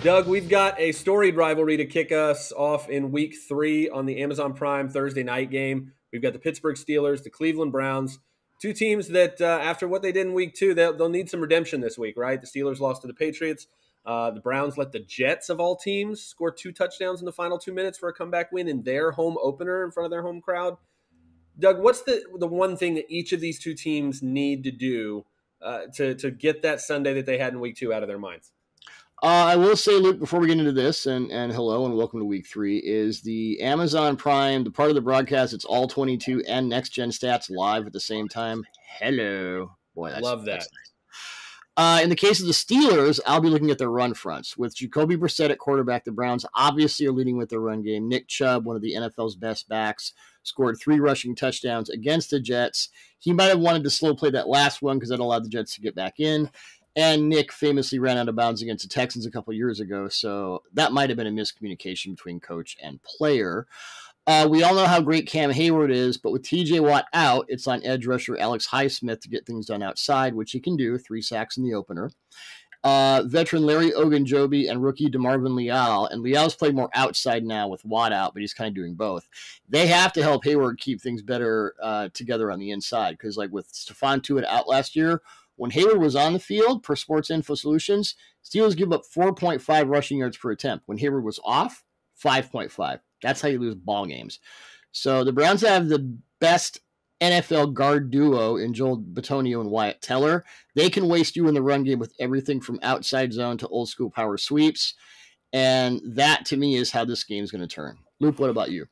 Doug, we've got a storied rivalry to kick us off in week 3 on the Amazon Prime Thursday night game. We've got the Pittsburgh Steelers, the Cleveland Browns, two teams that after what they did in week 2, they'll need some redemption this week, right? The Steelers lost to the Patriots. The Browns let the Jets, of all teams, score 2 touchdowns in the final 2 minutes for a comeback win in their home opener in front of their home crowd. Doug, what's the one thing that each of these two teams need to do to get that Sunday that they had in week 2 out of their minds? I will say, Luke, before we get into this, and hello and welcome to week 3, is the Amazon Prime, the part of the broadcast, it's all 22 and Next Gen Stats live at the same time. Hello. Boy, Love that. That's nice. In the case of the Steelers, I'll be looking at their run fronts. With Jacoby Brissett at quarterback, the Browns obviously are leading with their run game. Nick Chubb, one of the NFL's best backs, scored 3 rushing touchdowns against the Jets. He might have wanted to slow play that last one because that allowed the Jets to get back in. And Nick famously ran out of bounds against the Texans a couple years ago, so that might have been a miscommunication between coach and player. We all know how great Cam Hayward is, but with TJ Watt out, it's on edge rusher Alex Highsmith to get things done outside, which he can do, 3 sacks in the opener. Veteran Larry Ogunjobi and rookie DeMarvin Leal, and Leal's played more outside now with Watt out, but he's kind of doing both. They have to help Hayward keep things better together on the inside, because like with Stephon Tuitt out last year, when Hayward was on the field, per Sports Info Solutions, Steelers give up 4.5 rushing yards per attempt. When Hayward was off, 5.5. That's how you lose ball games. So the Browns have the best NFL guard duo in Joel Bitonio and Wyatt Teller. They can waste you in the run game with everything from outside zone to old school power sweeps. And that, to me, is how this game is going to turn. Luke, what about you?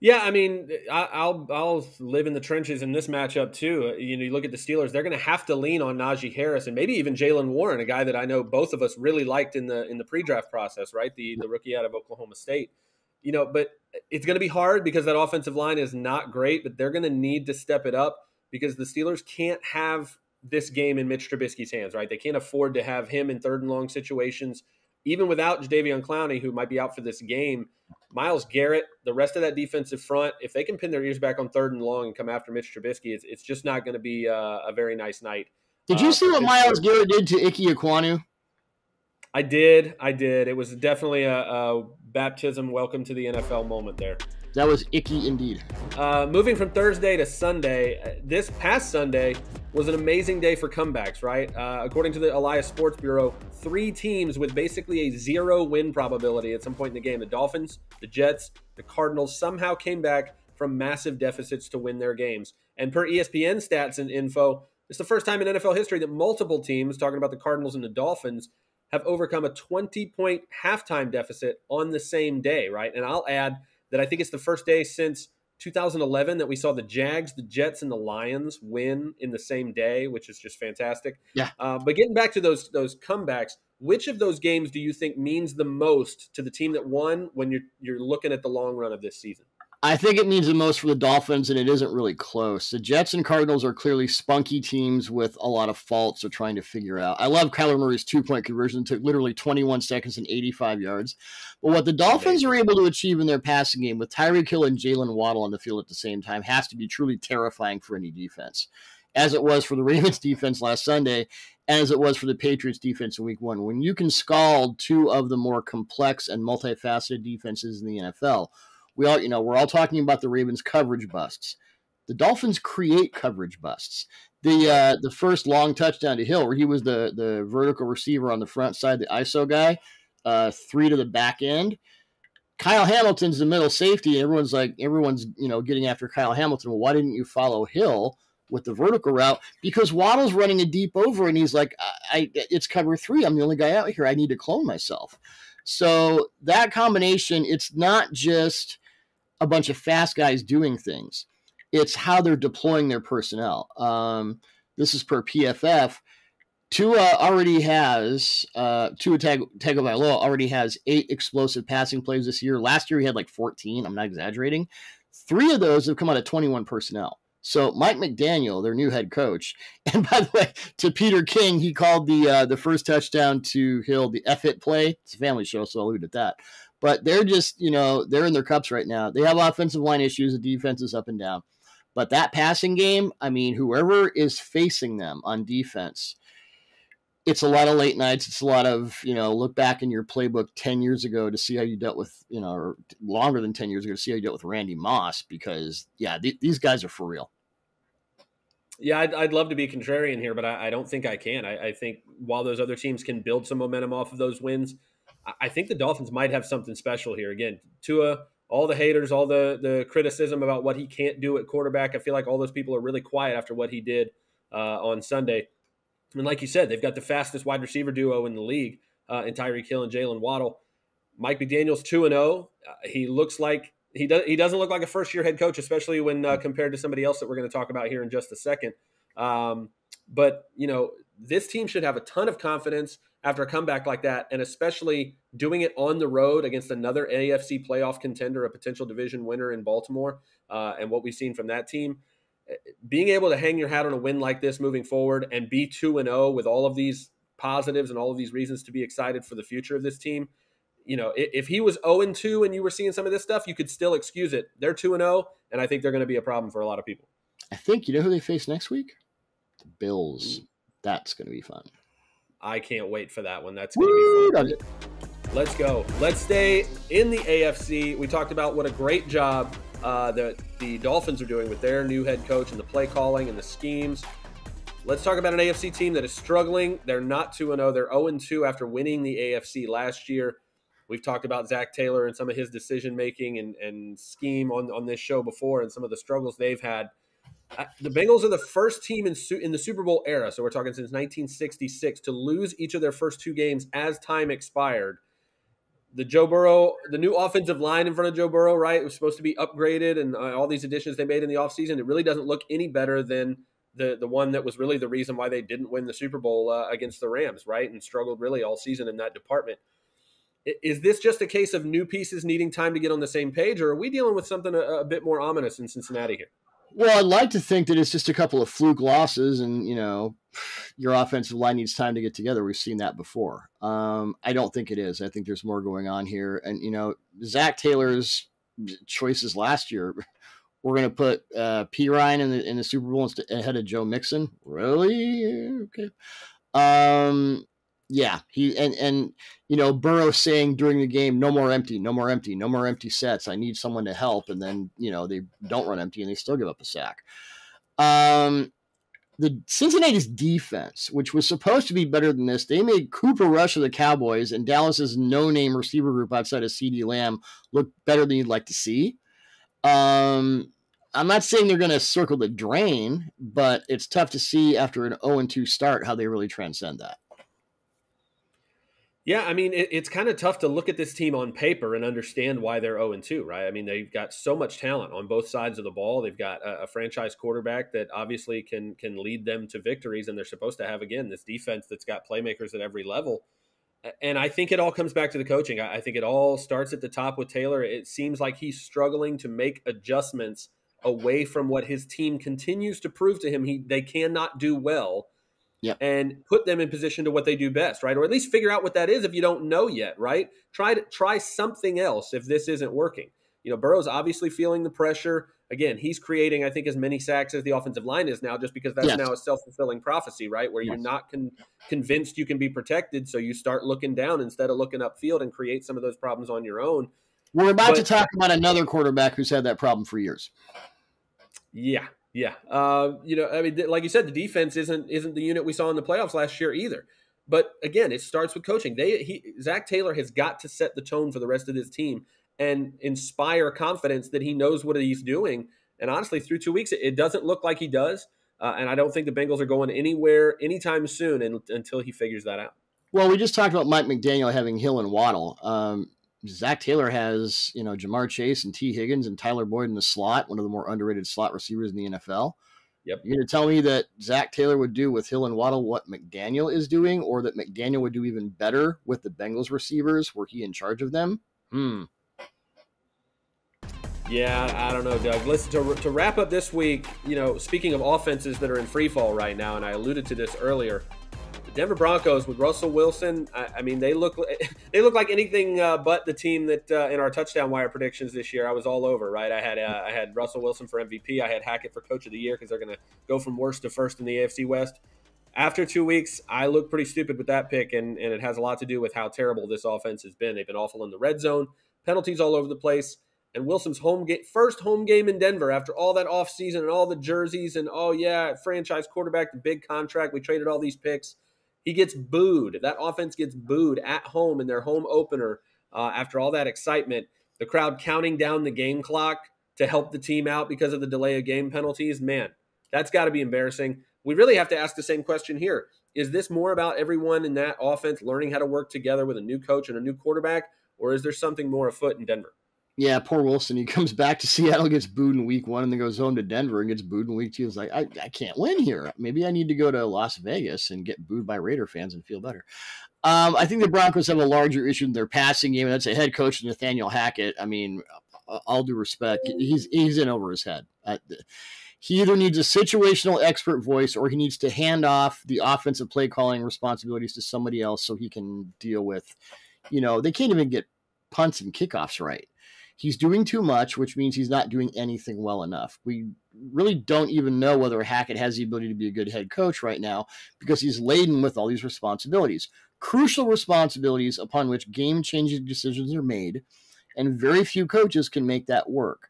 Yeah, I mean, I'll live in the trenches in this matchup too. You look at the Steelers; they're going to have to lean on Najee Harris and maybe even Jaylen Warren, a guy that I know both of us really liked in the pre-draft process, right? The rookie out of Oklahoma State. But it's going to be hard because that offensive line is not great. But they're going to need to step it up because the Steelers can't have this game in Mitch Trubisky's hands, right? They can't afford to have him in 3rd and long situations, even without Jadeveon Clowney, who might be out for this game. Myles Garrett, the rest of that defensive front, if they can pin their ears back on 3rd and long and come after Mitch Trubisky, it's just not going to be a very nice night. Did you see what Myles Garrett did to Ike Ekwonu? I did. It was definitely a baptism, welcome to the NFL moment there. That was icky indeed. Moving from Thursday to Sunday, this past Sunday was an amazing day for comebacks, right? According to the Elias Sports Bureau, 3 teams with basically a 0 win probability at some point in the game. The Dolphins, the Jets, the Cardinals somehow came back from massive deficits to win their games. And per ESPN stats and info, it's the first time in NFL history that multiple teams, talking about the Cardinals and the Dolphins, have overcome a 20-point halftime deficit on the same day, right? And I'll add that I think it's the first day since 2011 that we saw the Jags, the Jets, and the Lions win in the same day, which is just fantastic. Yeah. But getting back to those comebacks, which of those games do you think means the most to the team that won when you're looking at the long run of this season? I think it means the most for the Dolphins, and it isn't really close. The Jets and Cardinals are clearly spunky teams with a lot of faults they're trying to figure out. I love Kyler Murray's 2-point conversion. It took literally 21 seconds and 85 yards. But what the Dolphins are able to achieve in their passing game with Tyreek Hill and Jalen Waddle on the field at the same time has to be truly terrifying for any defense, as it was for the Ravens defense last Sunday, and as it was for the Patriots defense in week 1. When you can scald 2 of the more complex and multifaceted defenses in the NFL, we're all talking about the Ravens coverage busts. The Dolphins create coverage busts. The first long touchdown to Hill, where he was the vertical receiver on the front side, the ISO guy, 3 to the back end. Kyle Hamilton's the middle safety. Everyone's getting after Kyle Hamilton. Well, why didn't you follow Hill with the vertical route? Because Waddle's running a deep over, and he's like, it's cover 3. I'm the only guy out here. I need to clone myself. So that combination, it's not just a bunch of fast guys doing things. It's how they're deploying their personnel. This is per PFF. Tua Tagovailoa already has 8 explosive passing plays this year. Last year he had like 14. I'm not exaggerating. 3 of those have come out of 21 personnel. So Mike McDaniel, their new head coach, and by the way, to Peter King, he called the first touchdown to Hill the F-it play. It's a family show, so I'll leave it at that. But they're just, they're in their cups right now. They have offensive line issues. The defense is up and down. But that passing game, I mean, whoever is facing them on defense, it's a lot of late nights. It's a lot of, look back in your playbook 10 years ago to see how you dealt with, or longer than 10 years ago to see how you dealt with Randy Moss, because, these guys are for real. Yeah, I'd love to be contrarian here, but I don't think I can. I think while those other teams can build some momentum off of those wins, I think the Dolphins might have something special here. Again, Tua, all the haters, all the criticism about what he can't do at quarterback, I feel like all those people are really quiet after what he did on Sunday. And like you said, they've got the fastest wide receiver duo in the league in Tyreek Hill and Jalen Waddle. Mike McDaniel's 2-0. He looks like he doesn't look like a first-year head coach, especially when compared to somebody else that we're going to talk about here in just a second. But this team should have a ton of confidence after a comeback like that, and especially doing it on the road against another AFC playoff contender, a potential division winner in Baltimore, and what we've seen from that team. Being able to hang your hat on a win like this moving forward and be 2-0 with all of these positives and all of these reasons to be excited for the future of this team. If he was 0-2 and you were seeing some of this stuff, you could still excuse it. They're 2-0, and I think they're going to be a problem for a lot of people. I think, who they face next week? The Bills. That's going to be fun. I can't wait for that one. That's going to be fun. Let's go. Let's stay in the AFC. We talked about what a great job that the Dolphins are doing with their new head coach and the play calling and the schemes. Let's talk about an AFC team that is struggling. They're not 2-0. They're 0-2 after winning the AFC last year. We've talked about Zach Taylor and some of his decision-making and scheme on this show before and some of the struggles they've had. The Bengals are the first team in the Super Bowl era, so we're talking since 1966, to lose each of their first two games as time expired. The new offensive line in front of Joe Burrow, right, it was supposed to be upgraded, and all these additions they made in the offseason, it really doesn't look any better than the one that was really the reason why they didn't win the Super Bowl against the Rams, right, and struggled really all season in that department. Is this just a case of new pieces needing time to get on the same page, or are we dealing with something a bit more ominous in Cincinnati here? Well, I'd like to think that it's just a couple of fluke losses and, your offensive line needs time to get together. We've seen that before. I don't think it is. I think there's more going on here. And, Zach Taylor's choices last year, we're going to put P. Ryan in the Super Bowl ahead of Joe Mixon. Really? Okay. Yeah, Burrow saying during the game, no more empty sets. I need someone to help. And then, they don't run empty and they still give up a sack. The Cincinnati's defense, which was supposed to be better than this, they made Cooper Rush of the Cowboys and Dallas's no-name receiver group outside of CeeDee Lamb look better than you'd like to see. I'm not saying they're going to circle the drain, but it's tough to see after an 0-2 start how they really transcend that. Yeah, I mean, it's kind of tough to look at this team on paper and understand why they're 0-2, right? I mean, they've got so much talent on both sides of the ball. They've got a franchise quarterback that obviously can lead them to victories, and they're supposed to have, again, this defense that's got playmakers at every level. And I think it all comes back to the coaching. I think it all starts at the top with Taylor. It seems like he's struggling to make adjustments away from what his team continues to prove to him they cannot do well. Yep. And put them in position to what they do best, right? Or at least figure out what that is if you don't know yet, right? Try something else if this isn't working. Burrow's obviously feeling the pressure. Again, he's creating, I think, as many sacks as the offensive line is now, just because that's now a self-fulfilling prophecy, right? Where you're not convinced you can be protected, so you start looking down instead of looking upfield and create some of those problems on your own. We're about to talk about another quarterback who's had that problem for years. Yeah. Yeah. I mean, like you said, the defense isn't the unit we saw in the playoffs last year either. But again, it starts with coaching. Zach Taylor has got to set the tone for the rest of this team and inspire confidence that he knows what he's doing. And honestly, through 2 weeks, it doesn't look like he does. And I don't think the Bengals are going anywhere anytime soon until he figures that out. Well, we just talked about Mike McDaniel having Hill and Waddle. Zach Taylor has, Jamar Chase and T. Higgins and Tyler Boyd in the slot, one of the more underrated slot receivers in the NFL. Yep. You're going to tell me that Zach Taylor would do with Hill and Waddle what McDaniel is doing, or that McDaniel would do even better with the Bengals receivers were he in charge of them? Yeah, I don't know, Doug. Listen, to wrap up this week, speaking of offenses that are in free fall right now, and I alluded to this earlier, the Denver Broncos with Russell Wilson, I mean, they look like anything but the team that in our touchdown wire predictions this year I was all over, right? I had Russell Wilson for MVP. I had Hackett for Coach of the Year because they're going to go from worst to first in the AFC West. After 2 weeks, I look pretty stupid with that pick, and it has a lot to do with how terrible this offense has been. They've been awful in the red zone, penalties all over the place. And Wilson's first home game in Denver after all that offseason and all the jerseys and, oh, yeah, franchise quarterback, the big contract. We traded all these picks. He gets booed. That offense gets booed at home in their home opener after all that excitement. The crowd counting down the game clock to help the team out because of the delay of game penalties. Man, that's got to be embarrassing. We really have to ask the same question here. Is this more about everyone in that offense learning how to work together with a new coach and a new quarterback, or is there something more afoot in Denver? Yeah, poor Wilson. He comes back to Seattle, gets booed in week 1, and then goes home to Denver and gets booed in week 2. He's like, I can't win here. Maybe I need to go to Las Vegas and get booed by Raider fans and feel better. I think the Broncos have a larger issue in their passing game, and that's a head coach, Nathaniel Hackett. I mean, all due respect, he's in over his head. He either needs a situational expert voice or he needs to hand off the offensive play calling responsibilities to somebody else so he can deal with, they can't even get punts and kickoffs right. He's doing too much, which means he's not doing anything well enough. We really don't even know whether Hackett has the ability to be a good head coach right now because he's laden with all these responsibilities. Crucial responsibilities upon which game-changing decisions are made, and very few coaches can make that work.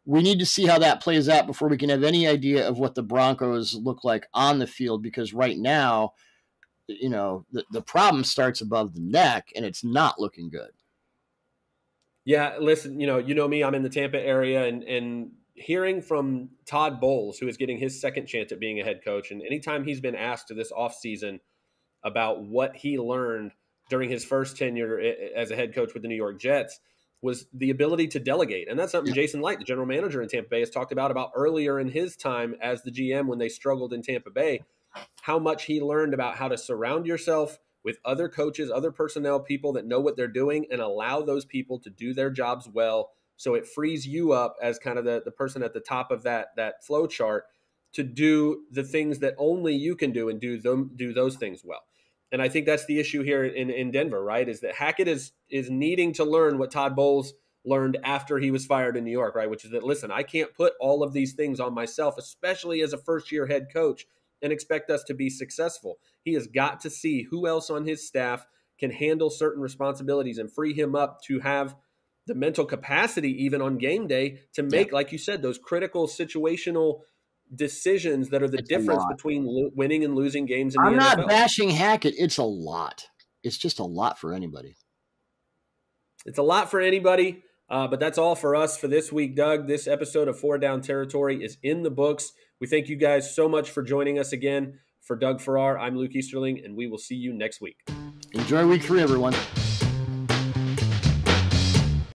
We need to see how that plays out before we can have any idea of what the Broncos look like on the field, because right now, the problem starts above the neck, and it's not looking good. Yeah, listen, you know me, I'm in the Tampa area, and hearing from Todd Bowles, who is getting his second chance at being a head coach, and anytime he's been asked this offseason about what he learned during his first tenure as a head coach with the New York Jets, was the ability to delegate. And that's something Jason Light, the general manager in Tampa Bay, has talked about earlier in his time as the GM when they struggled in Tampa Bay, how much he learned about how to surround yourself with other coaches, other personnel, people that know what they're doing, and allow those people to do their jobs well. So it frees you up as kind of the person at the top of that flow chart to do the things that only you can do and do those things well. And I think that's the issue here in Denver, right? Is that Hackett is needing to learn what Todd Bowles learned after he was fired in New York, right? Which is that, listen, I can't put all of these things on myself, especially as a first-year head coach, and expect us to be successful. He has got to see who else on his staff can handle certain responsibilities and free him up to have the mental capacity, even on game day, to make, like you said, those critical situational decisions that are the difference between winning and losing games in the NFL. I'm not bashing Hackett. It's a lot. It's just a lot for anybody. It's a lot for anybody, but that's all for us for this week, Doug. This episode of 4 Down Territory is in the books. We thank you guys so much for joining us again. For Doug Farrar, I'm Luke Easterling, and we will see you next week. Enjoy week 3, everyone.